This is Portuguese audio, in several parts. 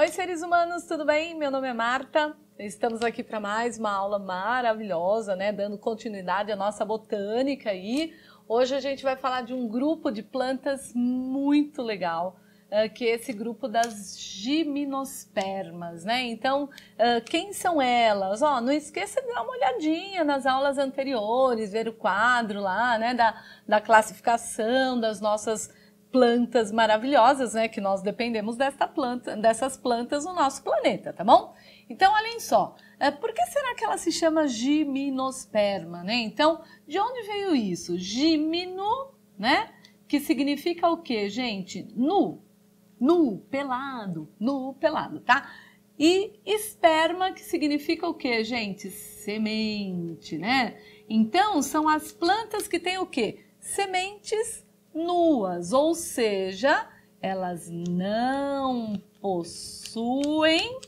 Oi, seres humanos, tudo bem? Meu nome é Marta. Estamos aqui para mais uma aula maravilhosa, né? Dando continuidade à nossa botânica aí. Hoje a gente vai falar de um grupo de plantas muito legal, que é esse grupo das gimnospermas, né? Então, quem são elas? Ó, não esqueça de dar uma olhadinha nas aulas anteriores, ver o quadro lá, né? Da classificação das nossas plantas maravilhosas, né? Que nós dependemos dessas plantas no nosso planeta, tá bom? Então, olhem só, por que será que ela se chama gimnosperma, né? Então, de onde veio isso? Gimno, né? Que significa o quê, gente? Nu, pelado, tá? E esperma, que significa o quê, gente? Semente, né? Então, são as plantas que têm o quê? Sementes nuas, ou seja, elas não possuem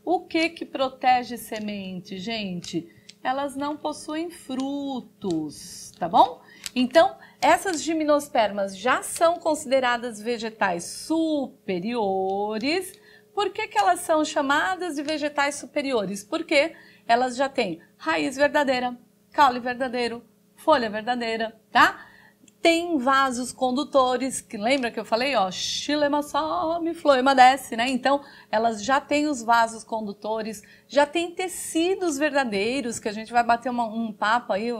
o que protege semente, gente? Elas não possuem frutos, tá bom? Então, essas gimnospermas já são consideradas vegetais superiores. Por que elas são chamadas de vegetais superiores? Porque elas já têm raiz verdadeira, caule verdadeiro, folha verdadeira, tá? Tem vasos condutores, que lembra que eu falei, ó, xilema sobe, floema desce, né? Então, elas já têm os vasos condutores, já tem tecidos verdadeiros, que a gente vai bater um papo aí,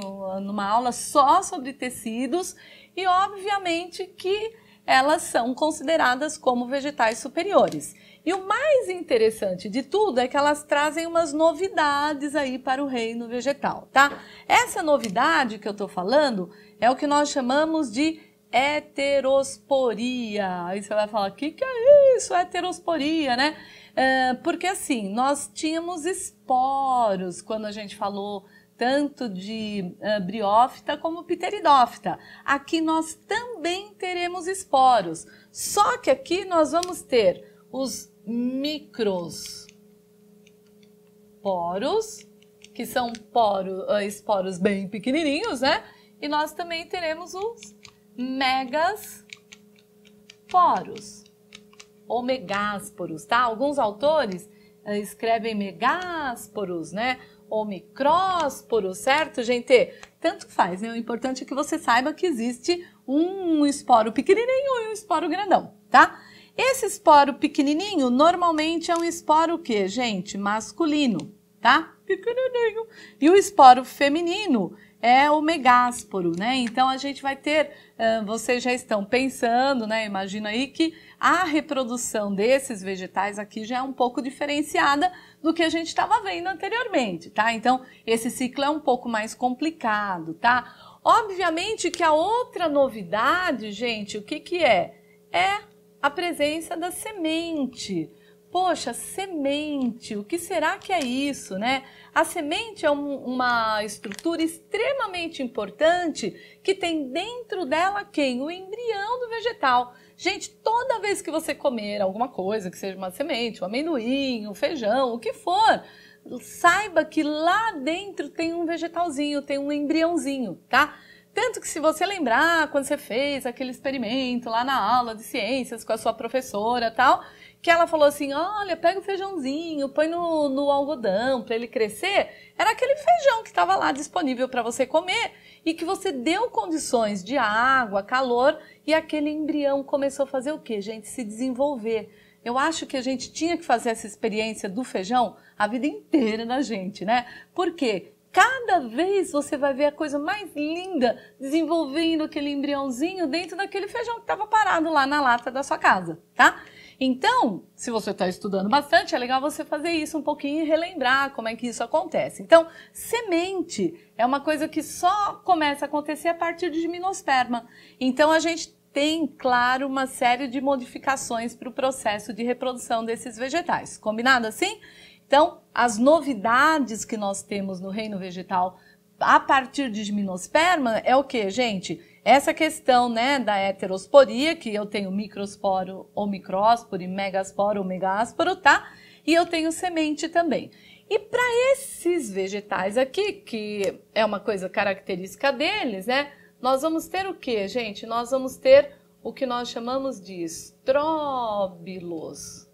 numa aula só sobre tecidos, e obviamente que elas são consideradas como vegetais superiores. E o mais interessante de tudo é que elas trazem umas novidades aí para o reino vegetal, tá? Essa novidade que eu tô falando é o que nós chamamos de heterosporia. Aí você vai falar, o que é isso, heterosporia, né? Porque assim, nós tínhamos esporos quando a gente falou tanto de briófita como pteridófita. Aqui nós também teremos esporos, só que aqui nós vamos ter os microsporos, que são esporos bem pequenininhos, né? E nós também teremos os megasporos, ou megásporos, tá? Alguns autores escrevem megásporos, né? Ou micrósporos, certo, gente? Tanto faz, né? O importante é que você saiba que existe um esporo pequenininho e um esporo grandão, tá? Esse esporo pequenininho normalmente é um esporo o quê, gente? Masculino, tá? Pequenininho. E o esporo feminino é o megásporo, né? Então a gente vai ter, vocês já estão pensando, né? Imagina aí que a reprodução desses vegetais aqui já é um pouco diferenciada do que a gente estava vendo anteriormente, tá? Então esse ciclo é um pouco mais complicado, tá? Obviamente que a outra novidade, gente, o que é? É a presença da semente. Poxa, semente, o que será que é isso, né? A semente é uma estrutura extremamente importante que tem dentro dela quem? O embrião do vegetal. Gente, toda vez que você comer alguma coisa, que seja uma semente, um amendoim, um feijão, o que for, saiba que lá dentro tem um vegetalzinho, tem um embriãozinho, tá? Tanto que se você lembrar quando você fez aquele experimento lá na aula de ciências com a sua professora e tal, que ela falou assim, olha, pega o feijãozinho, põe no algodão para ele crescer, era aquele feijão que estava lá disponível para você comer e que você deu condições de água, calor e aquele embrião começou a fazer o quê, gente? Se desenvolver. Eu acho que a gente tinha que fazer essa experiência do feijão a vida inteira da gente, né? Por quê? Cada vez você vai ver a coisa mais linda desenvolvendo aquele embriãozinho dentro daquele feijão que estava parado lá na lata da sua casa, tá? Então, se você está estudando bastante, é legal você fazer isso um pouquinho e relembrar como é que isso acontece. Então, semente é uma coisa que só começa a acontecer a partir de gimnosperma. Então, a gente tem, claro, uma série de modificações para o processo de reprodução desses vegetais. Combinado assim? Então, as novidades que nós temos no reino vegetal a partir de gimnosperma é o que, gente? Essa questão, né, da heterosporia, que eu tenho microsporo ou micrósporo e megasporo ou megásporo, tá? E eu tenho semente também. E para esses vegetais aqui, que é uma coisa característica deles, né? Nós vamos ter o que, gente? Nós vamos ter o que nós chamamos de estróbilos.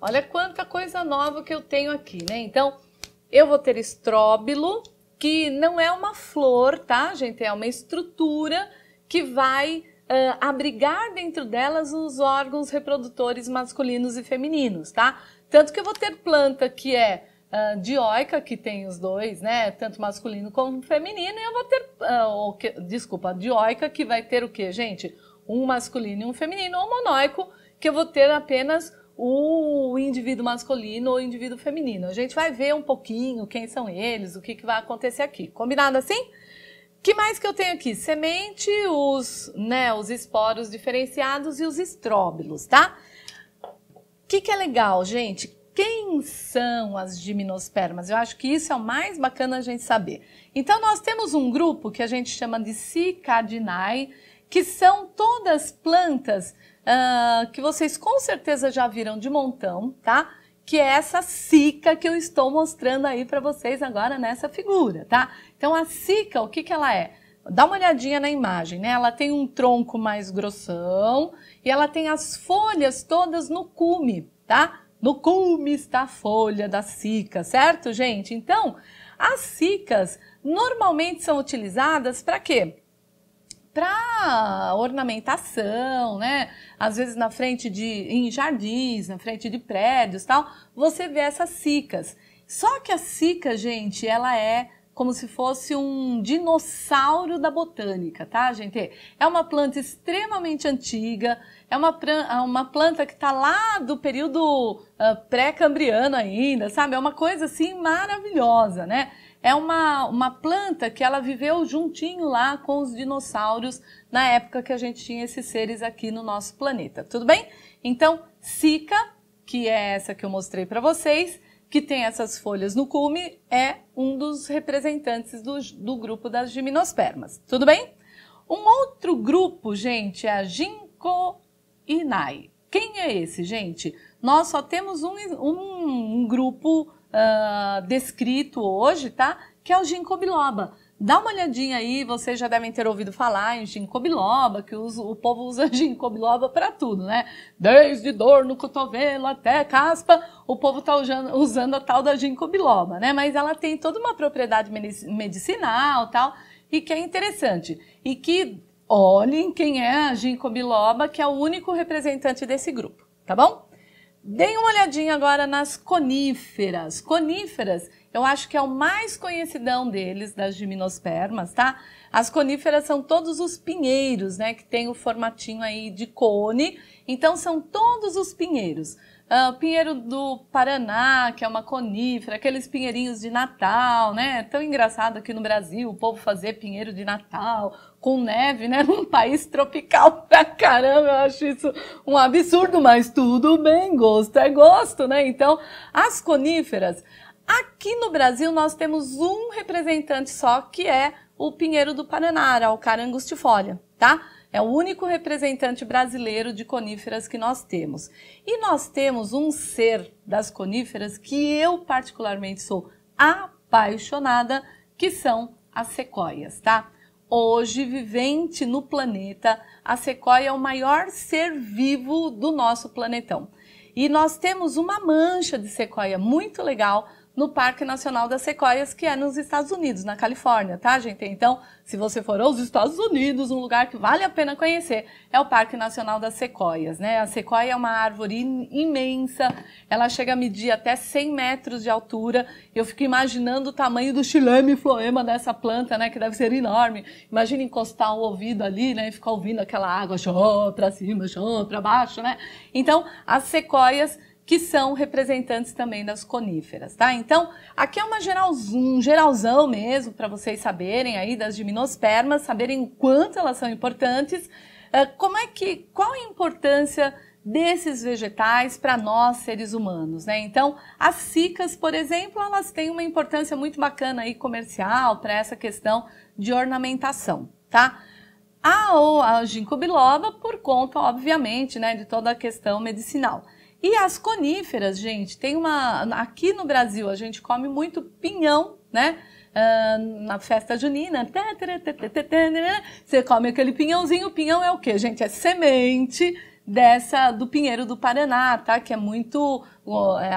Olha quanta coisa nova que eu tenho aqui, né? Então, eu vou ter estróbilo, que não é uma flor, tá, gente? É uma estrutura que vai abrigar dentro delas os órgãos reprodutores masculinos e femininos, tá? Tanto que eu vou ter planta que é dioica, que tem os dois, né? Tanto masculino como feminino, e eu vou ter, dioica, que vai ter o quê, gente? Um masculino e um feminino, ou monóico, que eu vou ter apenas o indivíduo masculino ou o indivíduo feminino. A gente vai ver um pouquinho quem são eles, o que vai acontecer aqui. Combinado assim? Que mais que eu tenho aqui? Semente, os esporos diferenciados e os estróbilos, tá? O que é legal, gente? Quem são as gimnospermas? Eu acho que isso é o mais bacana a gente saber. Então, nós temos um grupo que a gente chama de Cicadinae, que são todas plantas que vocês com certeza já viram de montão, tá? Que é essa cica que eu estou mostrando aí para vocês agora nessa figura, tá? Então, a cica, o que ela é? Dá uma olhadinha na imagem, né? Ela tem um tronco mais grossão e ela tem as folhas todas no cume, tá? No cume está a folha da cica, certo, gente? Então, as cicas normalmente são utilizadas para quê? Para ornamentação, né? Às vezes em jardins, na frente de prédios, tal, você vê essas cicas. Só que a cica, gente, ela é como se fosse um dinossauro da botânica, tá, gente? É uma planta extremamente antiga, é uma planta que está lá do período pré-cambriano ainda, sabe? É uma coisa assim maravilhosa, né? É uma planta que ela viveu juntinho lá com os dinossauros na época que a gente tinha esses seres aqui no nosso planeta, tudo bem? Então, cica, que é essa que eu mostrei para vocês, que tem essas folhas no cume, é um dos representantes do grupo das gimnospermas, tudo bem? Um outro grupo, gente, é a Ginkgoinae. Quem é esse, gente? Nós só temos um grupo descrito hoje, tá? Que é o ginkgo biloba. Dá uma olhadinha aí, vocês já devem ter ouvido falar em ginkgo biloba, que o povo usa ginkgo biloba para tudo, né? Desde dor no cotovelo até caspa, o povo tá usando a tal da ginkgo biloba, né? Mas ela tem toda uma propriedade medicinal, tal, e que é interessante. E que olhem quem é a ginkgo biloba, que é o único representante desse grupo, tá bom? Deem uma olhadinha agora nas coníferas. Coníferas, eu acho que é o mais conhecidão deles, das gimnospermas, tá? As coníferas são todos os pinheiros, né? Que tem o formatinho aí de cone. Então, são todos os pinheiros. O pinheiro do Paraná, que é uma conífera, aqueles pinheirinhos de Natal, né? Tão engraçado aqui no Brasil, o povo fazer pinheiro de Natal com neve, né? Num país tropical pra caramba, eu acho isso um absurdo, mas tudo bem, gosto é gosto, né? Então, as coníferas, aqui no Brasil nós temos um representante só, que é o pinheiro do Paraná, a Araucária angustifolia, tá? É o único representante brasileiro de coníferas que nós temos. E nós temos um ser das coníferas que eu particularmente sou apaixonada, que são as sequoias, tá? Hoje, vivente no planeta, a sequoia é o maior ser vivo do nosso planetão. E nós temos uma mancha de sequoia muito legal no Parque Nacional das Sequoias, que é nos Estados Unidos, na Califórnia, tá, gente? Então, se você for aos Estados Unidos, um lugar que vale a pena conhecer é o Parque Nacional das Sequoias, né? A sequoia é uma árvore imensa, ela chega a medir até 100 metros de altura. Eu fico imaginando o tamanho do xileme floema dessa planta, né? Que deve ser enorme. Imagina encostar o ouvido ali, né? E ficar ouvindo aquela água, chão pra cima, chão pra baixo, né? Então, as sequoias, que são representantes também das coníferas, tá? Então, aqui é um geralzão mesmo, para vocês saberem aí das gimnospermas, saberem o quanto elas são importantes, qual a importância desses vegetais para nós, seres humanos, né? Então, as cicas, por exemplo, elas têm uma importância muito bacana aí comercial para essa questão de ornamentação, tá? A ginkgo biloba por conta, obviamente, né, de toda a questão medicinal. E as coníferas, gente, aqui no Brasil a gente come muito pinhão, né? Na festa junina, você come aquele pinhãozinho. O pinhão é o quê, gente? É semente do pinheiro do Paraná, tá? Que é muito...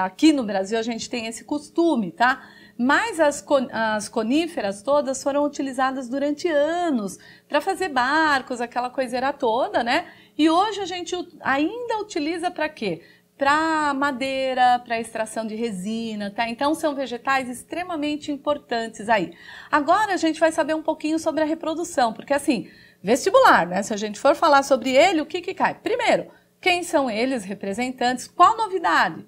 Aqui no Brasil a gente tem esse costume, tá? Mas as coníferas todas foram utilizadas durante anos para fazer barcos, aquela coiseira toda, né? E hoje a gente ainda utiliza para quê? Para madeira, para extração de resina, tá? Então são vegetais extremamente importantes aí. Agora a gente vai saber um pouquinho sobre a reprodução, porque assim, vestibular, né? Se a gente for falar sobre ele, o que que cai? Primeiro, quem são eles representantes? Qual novidade?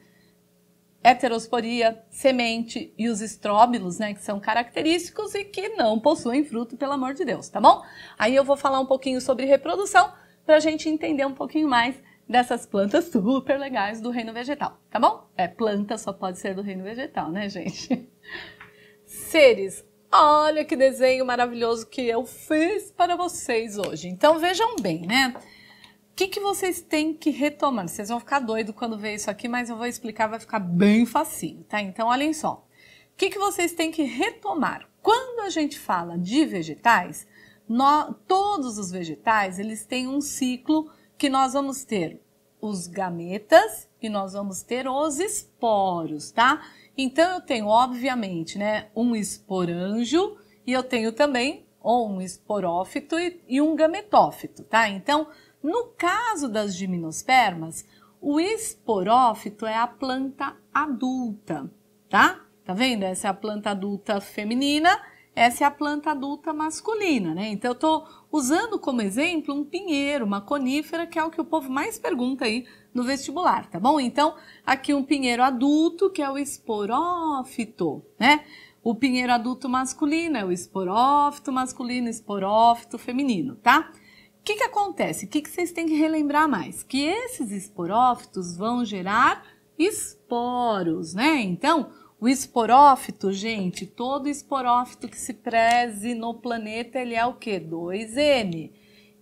Heterosporia, semente e os estróbilos, né? Que são característicos e que não possuem fruto, pelo amor de Deus, tá bom? Aí eu vou falar um pouquinho sobre reprodução para a gente entender um pouquinho mais dessas plantas super legais do reino vegetal, tá bom? Planta só pode ser do reino vegetal, né, gente? Seres, olha que desenho maravilhoso que eu fiz para vocês hoje. Então vejam bem, né? O que vocês têm que retomar? Vocês vão ficar doidos quando ver isso aqui, mas eu vou explicar, vai ficar bem facinho, tá? Então olhem só. O que vocês têm que retomar? Quando a gente fala de vegetais, todos os vegetais, eles têm um ciclo que nós vamos ter os gametas e nós vamos ter os esporos, tá? Então eu tenho, obviamente, né, um esporângio e eu tenho também um esporófito e um gametófito, tá? Então, no caso das gimnospermas, o esporófito é a planta adulta, tá? Tá vendo? Essa é a planta adulta feminina, essa é a planta adulta masculina, né? Então, eu tô usando como exemplo um pinheiro, uma conífera, que é o que o povo mais pergunta aí no vestibular, tá bom? Então, aqui um pinheiro adulto, que é o esporófito, né? O pinheiro adulto masculino é o esporófito masculino, esporófito feminino, tá? O que acontece? O que vocês têm que relembrar mais? Que esses esporófitos vão gerar esporos, né? Então, o esporófito, gente, todo esporófito que se preze no planeta, ele é o quê? 2N.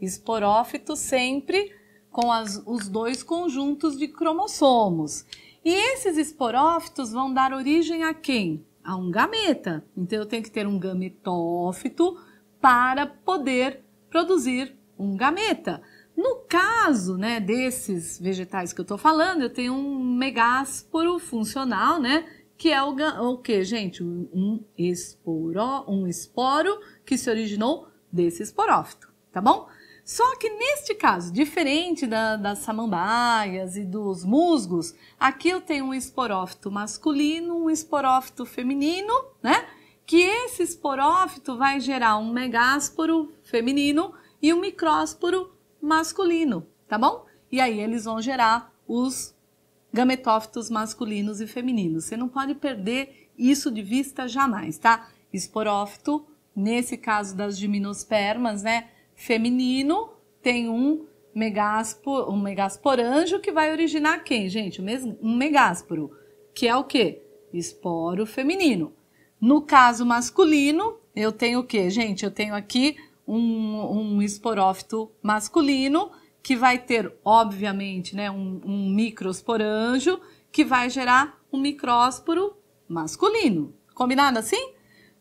Esporófito sempre com os dois conjuntos de cromossomos. E esses esporófitos vão dar origem a quem? A um gameta. Então, eu tenho que ter um gametófito para poder produzir um gameta. No caso, né, desses vegetais que eu estou falando, eu tenho um megásporo funcional, né? Que é o que, gente? Um esporo que se originou desse esporófito, tá bom? Só que neste caso, diferente das samambaias e dos musgos, aqui eu tenho um esporófito masculino, um esporófito feminino, né? Que esse esporófito vai gerar um megásporo feminino e um micrósporo masculino, tá bom? E aí eles vão gerar os gametófitos masculinos e femininos. Você não pode perder isso de vista jamais, tá? Esporófito, nesse caso das gimnospermas, né? Feminino, tem um megasporângio que vai originar quem, gente? Um megásporo, que é o quê? Esporo feminino. No caso masculino, eu tenho o quê, gente? Eu tenho aqui um esporófito masculino, que vai ter, obviamente, né, um microsporângio, que vai gerar um micrósporo masculino. Combinado assim?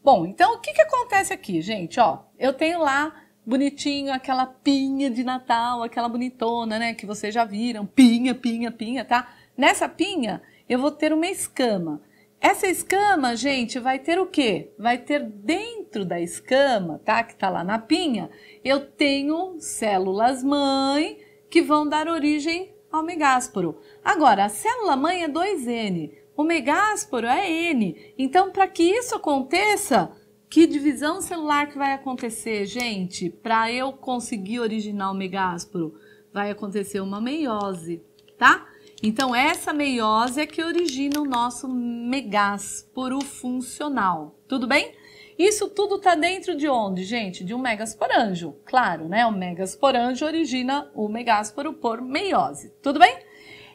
Bom, então o que acontece aqui, gente? Ó, eu tenho lá bonitinho aquela pinha de Natal, aquela bonitona, né, que vocês já viram, pinha, tá? Nessa pinha eu vou ter uma escama. Essa escama, gente, vai ter o quê? Vai ter dentro da escama, tá? Que tá lá na pinha, eu tenho células-mãe que vão dar origem ao megásporo. Agora, a célula-mãe é 2N, o megásporo é N. Então, para que isso aconteça, que divisão celular que vai acontecer, gente? Para eu conseguir originar o megásporo, vai acontecer uma meiose, tá? Então, essa meiose é que origina o nosso megásporo funcional. Tudo bem? Isso tudo está dentro de onde, gente? De um megasporângio. Claro, né? O megasporângio origina o megásporo por meiose. Tudo bem?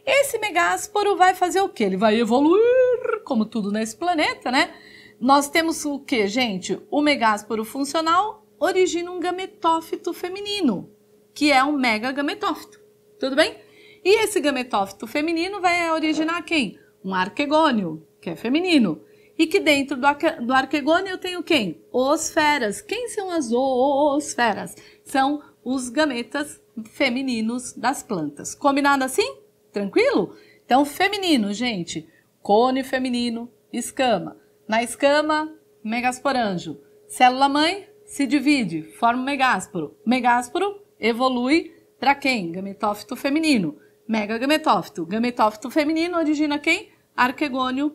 Esse megásporo vai fazer o quê? Ele vai evoluir, como tudo nesse planeta, né? Nós temos o quê, gente? O megásporo funcional origina um gametófito feminino, que é um megagametófito. Tudo bem? E esse gametófito feminino vai originar quem? Um arquegônio, que é feminino. E que dentro do arquegônio eu tenho quem? Oosferas. Quem são as oosferas? São os gametas femininos das plantas. Combinado assim? Tranquilo? Então, feminino, gente, cone feminino, escama. Na escama, megasporângio. Célula-mãe se divide, forma um megásporo. Megásporo evolui para quem? Gametófito feminino. Megagametófito. Gametófito feminino origina quem? Arquegônio,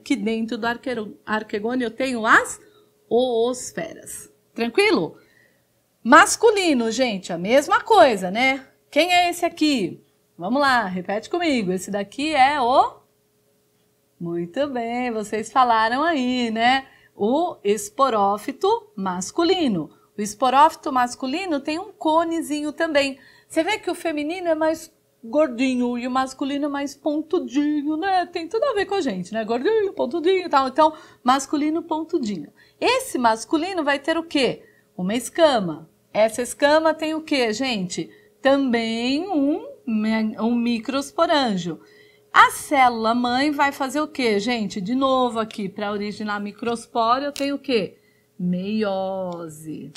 que dentro do arquegônio eu tenho as oosferas. Tranquilo? Masculino, gente, a mesma coisa, né? Quem é esse aqui? Vamos lá, repete comigo. Esse daqui é o... Muito bem, vocês falaram aí, né? O esporófito masculino. O esporófito masculino tem um conezinho também. Você vê que o feminino é mais gordinho e o masculino é mais pontudinho, né? Tem tudo a ver com a gente, né? Gordinho, pontudinho e tal. Então, masculino, pontudinho. Esse masculino vai ter o quê? Uma escama. Essa escama tem o quê, gente? Também um microsporângio. A célula mãe vai fazer o quê, gente? De novo aqui, para originar microsporo, eu tenho o quê? Meiose,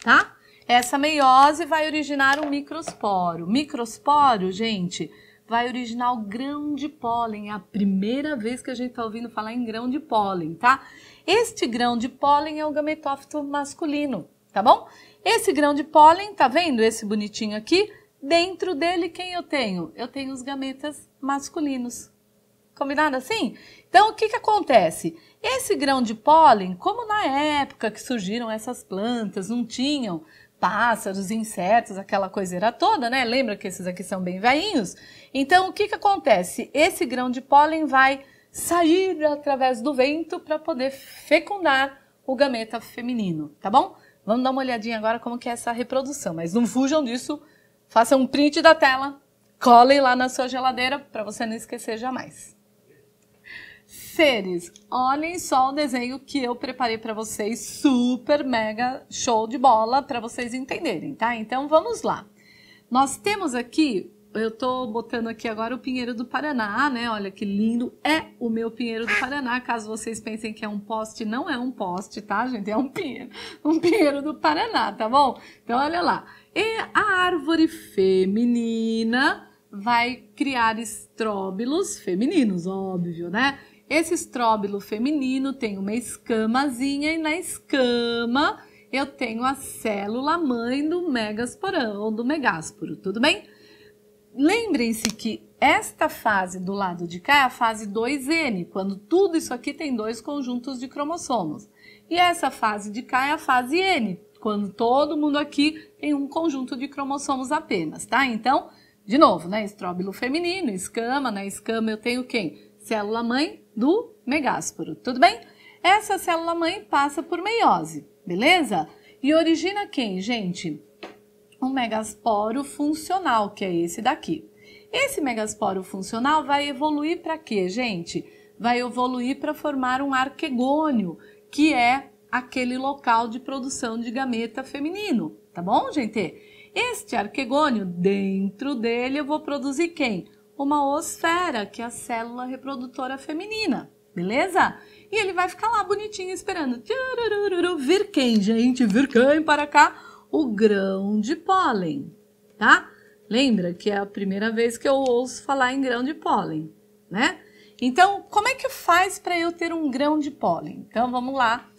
tá? Essa meiose vai originar um microsporo. Microsporo, gente, vai originar o grão de pólen. É a primeira vez que a gente está ouvindo falar em grão de pólen, tá? Este grão de pólen é o gametófito masculino, tá bom? Esse grão de pólen, tá vendo esse bonitinho aqui? Dentro dele, quem eu tenho? Eu tenho os gametas masculinos. Combinado assim? Então, o que que acontece? Esse grão de pólen, como na época que surgiram essas plantas, não tinham pássaros, insetos, aquela coiseira toda, né? Lembra que esses aqui são bem velhinhos? Então, o que que acontece? Esse grão de pólen vai sair através do vento para poder fecundar o gameta feminino, tá bom? Vamos dar uma olhadinha agora como que é essa reprodução, mas não fujam disso, façam um print da tela, colem lá na sua geladeira para você não esquecer jamais. Seres, olhem só o desenho que eu preparei para vocês, super mega show de bola para vocês entenderem, tá? Então vamos lá. Nós temos aqui, eu tô botando aqui agora o pinheiro do Paraná, né? Olha que lindo, é o meu pinheiro do Paraná, caso vocês pensem que é um poste, não é um poste, tá, gente? É um pinheiro do Paraná, tá bom? Então olha lá, e a árvore feminina vai criar estróbilos femininos, óbvio, né? Esse estróbilo feminino tem uma escamazinha e na escama eu tenho a célula mãe do megasporão, do megásporo, tudo bem? Lembrem-se que esta fase do lado de cá é a fase 2N, quando tudo isso aqui tem dois conjuntos de cromossomos. E essa fase de cá é a fase N, quando todo mundo aqui tem um conjunto de cromossomos apenas, tá? Então, de novo, né? Estróbilo feminino, escama, na escama eu tenho quem? Célula mãe do megásporo, tudo bem? Essa célula mãe passa por meiose, beleza? E origina quem, gente? Um megasporo funcional, que é esse daqui. Esse megasporo funcional vai evoluir para quê, gente? Vai evoluir para formar um arquegônio, que é aquele local de produção de gameta feminino, tá bom, gente? Este arquegônio, dentro dele eu vou produzir quem? Uma oosfera, que é a célula reprodutora feminina, beleza? E ele vai ficar lá bonitinho esperando. Vir quem, gente? Vir quem para cá? O grão de pólen, tá? Lembra que é a primeira vez que eu ouço falar em grão de pólen, né? Então, como é que faz para eu ter um grão de pólen? Então, vamos lá.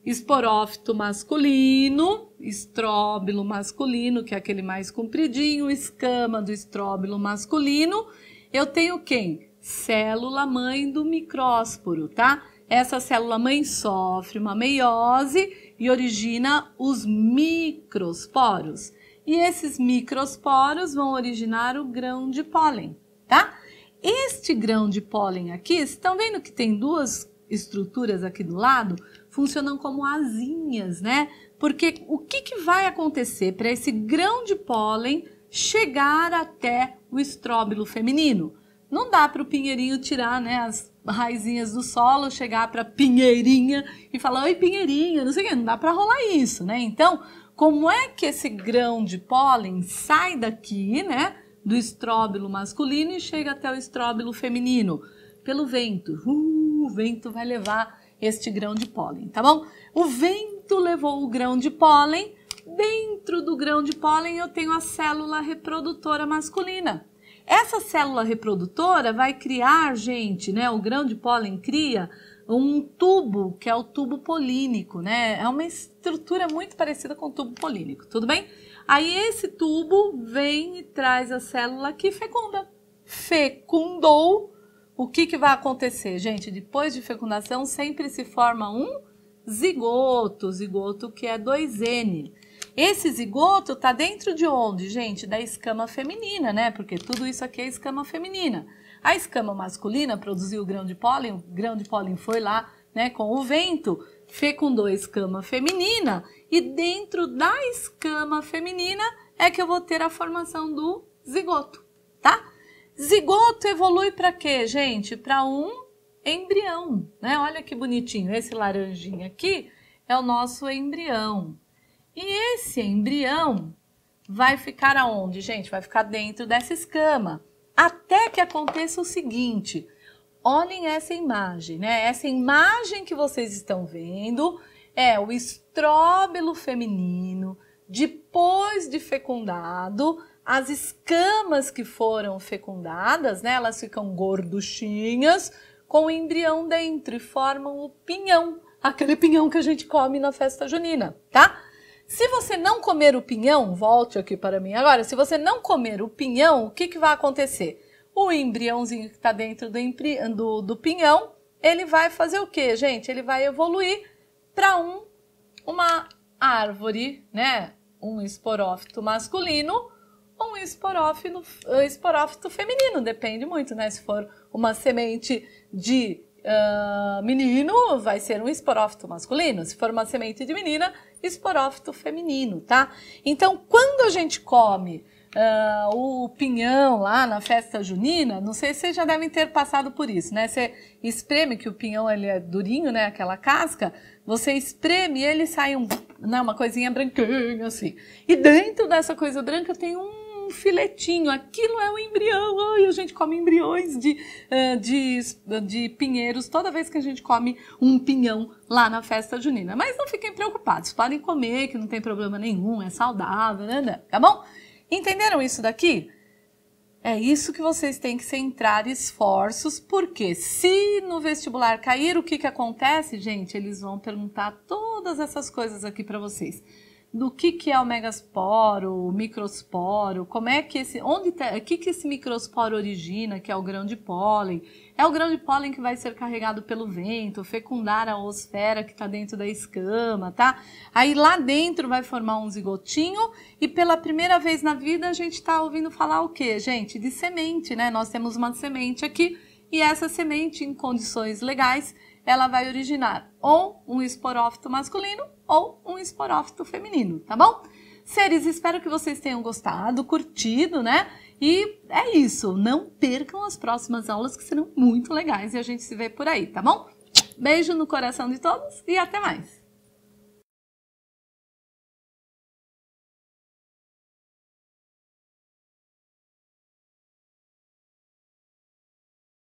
Esporófito masculino, estróbilo masculino, que é aquele mais compridinho, escama do estróbilo masculino. Eu tenho quem? Célula mãe do micrósporo, tá? Essa célula mãe sofre uma meiose e origina os microsporos. E esses microsporos vão originar o grão de pólen, tá? Este grão de pólen aqui, estão vendo que tem duas estruturas aqui do lado? Funcionam como asinhas, né? Porque o que vai acontecer para esse grão de pólen chegar até o estróbilo feminino? Não dá para o pinheirinho tirar, né, as raizinhas do solo, chegar para a pinheirinha e falar, oi pinheirinha, não sei o que, não dá para rolar isso, né? Então, como é que esse grão de pólen sai daqui, né, do estróbilo masculino e chega até o estróbilo feminino? Pelo vento. O vento vai levar este grão de pólen, tá bom? O vento levou o grão de pólen Dentro do grão de pólen eu tenho a célula reprodutora masculina. Essa célula reprodutora vai criar, gente, né? O grão de pólen cria um tubo, que é o tubo polínico, né? É uma estrutura muito parecida com o tubo polínico, tudo bem? Aí esse tubo vem e traz a célula que fecunda. Fecundou. O que vai acontecer, gente? Depois de fecundação sempre se forma um zigoto que é 2N. Esse zigoto tá dentro de onde, gente? Da escama feminina, né? Porque tudo isso aqui é escama feminina. A escama masculina produziu o grão de pólen foi lá, né, com o vento, fecundou a escama feminina e dentro da escama feminina é que eu vou ter a formação do zigoto, tá? Zigoto evolui para quê, gente? Para um embrião, né? Olha que bonitinho, esse laranjinho aqui é o nosso embrião. E esse embrião vai ficar aonde, gente? Vai ficar dentro dessa escama. Até que aconteça o seguinte, olhem essa imagem, né? Essa imagem que vocês estão vendo é o estróbilo feminino, depois de fecundado, as escamas que foram fecundadas, né? Elas ficam gorduchinhas com o embrião dentro e formam o pinhão, aquele pinhão que a gente come na festa junina, tá? Se você não comer o pinhão, volte aqui para mim agora, se você não comer o pinhão, o que vai acontecer? O embriãozinho que está dentro do pinhão, ele vai fazer o quê, gente? Ele vai evoluir para uma árvore, né? Um esporófito masculino ou um esporófito feminino, depende muito, né? Se for uma semente de menino, vai ser um esporófito masculino. Se for uma semente de menina, esporófito feminino, tá? Então, quando a gente come o pinhão lá na festa junina, não sei se vocês já devem ter passado por isso, né? Você espreme, que o pinhão ele é durinho, né? Aquela casca, você espreme e ele sai uma coisinha branquinha assim. E dentro dessa coisa branca tem um filetinho, aquilo é o embrião. Ai, a gente come embriões de pinheiros toda vez que a gente come um pinhão lá na festa junina. Mas não fiquem preocupados, podem comer, que não tem problema nenhum, é saudável, né? Tá bom? Entenderam isso daqui? É isso que vocês têm que centrar esforços, porque se no vestibular cair, o que acontece, gente? Eles vão perguntar todas essas coisas aqui para vocês. Do que é o megasporo, o microsporo, como é que o que esse microsporo origina, que é o grão de pólen. É o grão de pólen que vai ser carregado pelo vento, fecundar a oosfera que está dentro da escama, tá? Aí lá dentro vai formar um zigotinho e pela primeira vez na vida a gente está ouvindo falar o quê, gente? De semente, né? Nós temos uma semente aqui e essa semente, em condições legais, ela vai originar ou um esporófito masculino ou um esporófito feminino, tá bom? Seres, espero que vocês tenham gostado, curtido, né? E é isso, não percam as próximas aulas que serão muito legais e a gente se vê por aí, tá bom? Beijo no coração de todos e até mais!